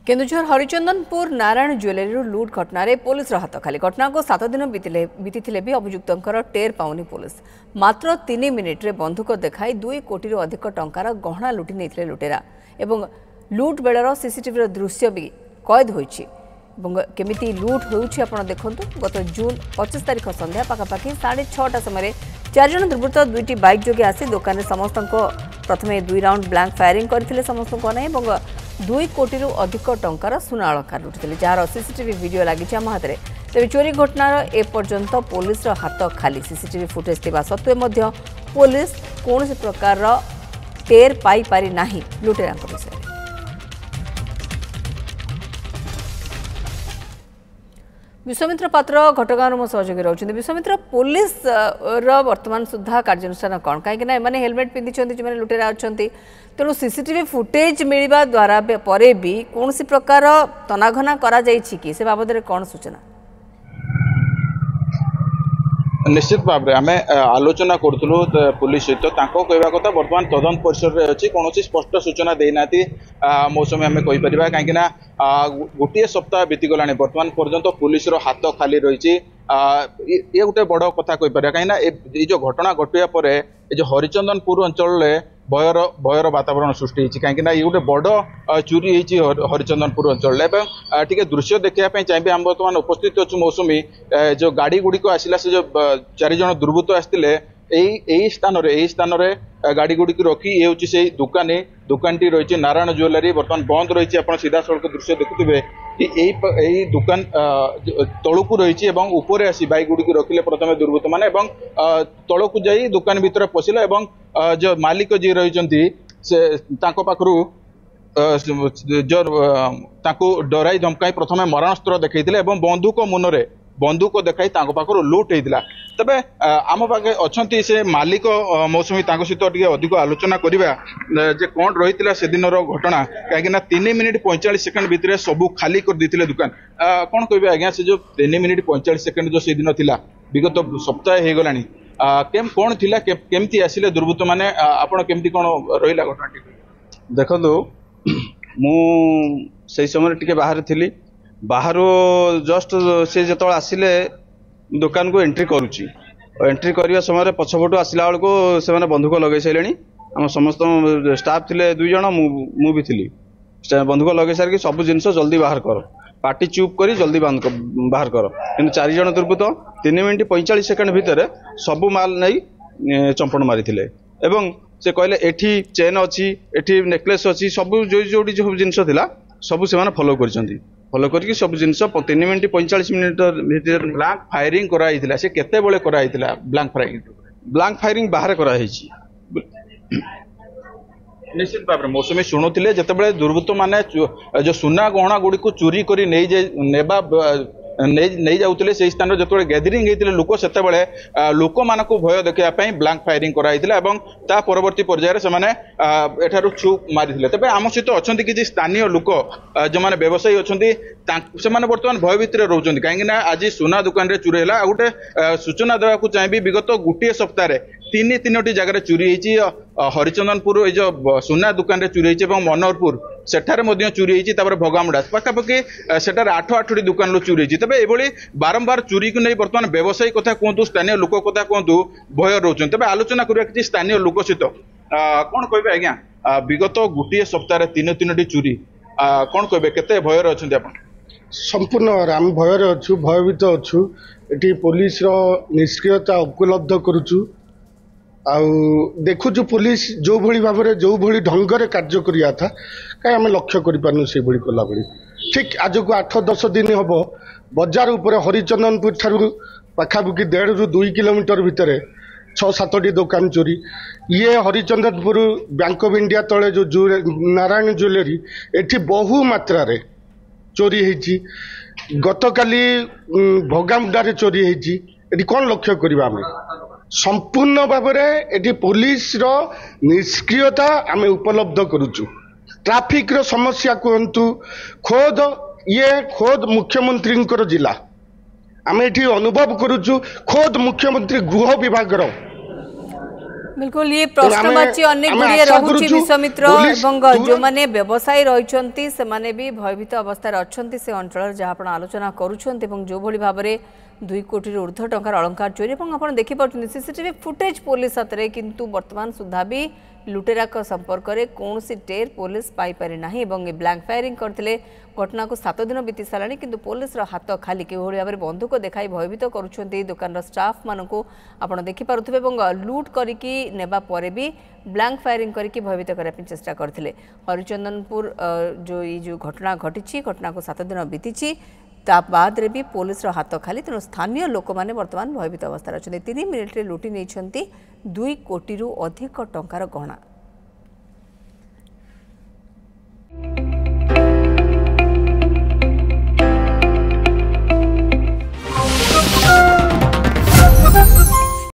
Keonjhar Harichandanpur Narayan jewellery लुट घटन police हाथ खाली घटना को 7 दिन बीती भी अभियुक्त टेर पाउनी पुलिस मात्र 3 मिनिट रे बंधुक देखाई 2 कोटी अधिक टंकार गहना लुटि नहीं लुटेरा एवं लुट बेलर सीसीटीवी दृश्य भी कैद होइछि। केमिति लुट होउछि आपण देखंतु। गत जून 25 तारिख संध्या पाखापाखि 6:30 समय 4 जन दुर्बृत्त 2टी बाइक जोगे आसी दुकान में समस्त प्रथमे 2 राउंड ब्लैंक फायरिंग करथिले समस्त को नै एवं 2 कोटी अधिक टंकार सुना अलंकार लुटिले जार सीसीटीवी वीडियो लगी आम हाथ में। तेज चोरी घटनार एपर्यंत पुलिस हाथ खाली सीसीटीवी फुटेज थिबा सत्वे मध्य पुलिस कौन प्रकार टेर पाई पारि नाही लुटेरा विषय। विश्वामित्र पात्र घटगाँव मो सहयोगी रही विश्वामित्र पुलिस वर्तमान सुधा कार्यानुष्ठान कौन कहीं एम हेलमेट पिंधि जो लुटेरा अच्छा तेणु सीसीटीवी फुटेज मिलवा द्वारा परे भी कौन प्रकार तनाघना करा कि से बाबद कौन सूचना? निश्चित भाव में आम आलोचना करूँ पुलिस सहित कहवा कथा बर्तमान तदंत परिसर में अच्छी कौन स्पष्ट सूचना देना मौसम आम कहीपर कहीं गोटे सप्ताह बीतीगला बर्तमान पर्यंत पुलिस हाथ खाली रही ये गोटे बड़ कथा कहीपर कहीं जो घटना घटिया पर जो हरिचंदनपुर अंचल भयर वातावरण सृष्टि कहीं ये गोटे बड़ चोरी हरिचंदनपुर अंचल टे दृश्य देखा चाहिए आम बर्तमान उपस्थित अच्छु मौसमी जो गाड़ी गुड़िक आसला से जो 4 जन दुर्बृत्त आसते यही स्थान गाड़ी गुड़ी रखी ये हूँ से दुकानी रही नारायण ज्वेलरी बर्तमान बंद रही आप सीधा सड़क दृश्य देखुए कि यही दुकान तलू रही ऊपर आसी बैक गुड़ी रखिले प्रथम दुर्बृत्त मैंने तलू जाई दुकान भीतर पशिला जो मालिक जी रही पाखु जो डराई धमकाई प्रथम मरणास्त्र देखते बंदूक मुନରେ बंदूक देखाई पाखु लुट होता तबे आम पाखे अच्छा से मालिक मौसमी सहित अधिक आलोचना करवा जे कौन रही से दिन घटना कहीं 3 मिनिट 45 सेकंड भितर सबू खाली कर देते दुकान कौन कहे आज्ञा से जो 3 मिनिट 45 सेकंड जो से दिन थिला विगत सप्ताह हो गलानी कौन थिला केमती आसिले दुर्बृत्त माने आपण केमती कौन रहिला घटना? देखो मु से समय टिके बाहर थी बाहर जस्ट से जो आसिले दुकान को एंट्री करुच्ची एंट्री करने समय पछपटू आसला बेलू से बंधुक लगे सारे आम समस्त स्टाफ थे 2 जन मु भी थी बंधुक लगे सारिक सब जिन जल्दी बाहर कर पार्टी चुप कर जल्दी बाहर कर कि 4 जन दुर्बृत्त 3 मिनिट 45 सेकंड भितर सबू माल नहीं चंपण मारी एवं से कहले एठी चेन अच्छी एठी नेकलेस अच्छी सब जो जिनस थिला सब से फॉलो फॉलो करके सब जिनस 3 मिनिट 45 मिनिट भीतर ब्लैंक फायरिंग कराइथिला से केते बेले कराइथिला ब्लैंक फायरिंग बाहर कराइछि। निश्चित भाव में मौसमी शुणुले जिते दुर्बृत्त माने जो सुना गहना गुड़ी को चोरी कर नहीं जाऊले से स्थान जो गैदरिंग होते लोक से लोक मान भय देखापी ब्लैंक फायरिंग कराइला ता परवर्ती पर्यायर से छु मारी तेज आम सहित अच्छा किसी स्थानीय लोक जो मैंने व्यवसायी अच्छा से बर्तमान भय भितर रोच कहीं आज सुना दुकान रे चोरी है गोटे सूचना देवाक चाहिए विगत गोटे सप्ताह 3 जगह चोरी हरिचंदनपुर जो सुना दुकान रे चोरी और मनोहरपुर सेठारे चोरी होती भगामुड़ा पाखापाखि सेठार 8 दुकान चोरी होती तेज ये बारंबार चोरी को नहीं बर्तमान व्यवसायी कथा कहतु स्थानीय लोक कथा कहतु भय रोच तेज आलोचना करवा कि स्थानीय लोक सहित कौन कहे आज्ञा विगत गोटे सप्ताह 3 चोरी कौन कहे केते भयर अच्छा आप? संपूर्ण आम भयर अच्छु भयभीत अच्छु ये पुलिस निष्क्रियता उपलब्ध करुचु देखुचु पुलिस जो भली भाव में जो भली ढंग से कार्य करिया था कहीं आम लक्ष्य करूँ से भली कला भली ठीक आज को 8-10 दिन हम बजार उपर हरिचंदनपुर ठारू पाखापाखि 1.5 ରୁ 2 किलोमीटर भितर 6-7टी दुकान चोरी ये हरिचंदनपुर बैंक ऑफ इंडिया तले जो नारायण ज्वेलरी एठी बहु मात्रा रे चोरी होती गतकाली भगामुडारे चोरी होती कौन लक्ष्य करवा आम संपूर्ण भाव में पुलिस निष्क्रियता आम उपलब्ध करुचु ट्राफिक रो समस्या कहतु खोद मुख्यमंत्री जिला आम ये अनुभव करुचु खोद मुख्यमंत्री गृह विभाग बिल्कुल ये प्रश्नवाची अनेक गुड़िए रहुछि विश्वामित्र एवं जो माने व्यवसायी रहिछंती से माने भी भयभीत अवस्था अछंती से अंचल जहाँ आपण आलोचना करूछंती एवं जो भली भाबरे 2 कोटी ऊर्ध्व टंकार अलंकार चोरी और आप देखिपुं सीसीटीवी फुटेज पुलिस हाथ में किंतु वर्तमान सुधा भी लुटेरा संपर्क में कौन टेर पुलिस पाइपारि ना ब्लैंक फायरिंग करते घटना को 7 दिन बीती सारा किंतु पुलिस हाथ खाली कि भाव में बंदूक देखाई भयभीत करुँच दुकान स्टाफ मानक आप देखिपे लुट करके नेबा परे भी ब्लैंक फायरिंग करके भयभीत करने चेष्टा करते हरिचंदनपुर जो घटना घटी घटना को 7 दिन बीती ता बाद रे भी पुलिस हाथ खाली तेणु स्थानीय लोक मैंने वर्तमान भयभीत अवस्था अच्छा 3 मिनिट्रे लुटि नहीं 2 कोटी अधिक टंकार गहना।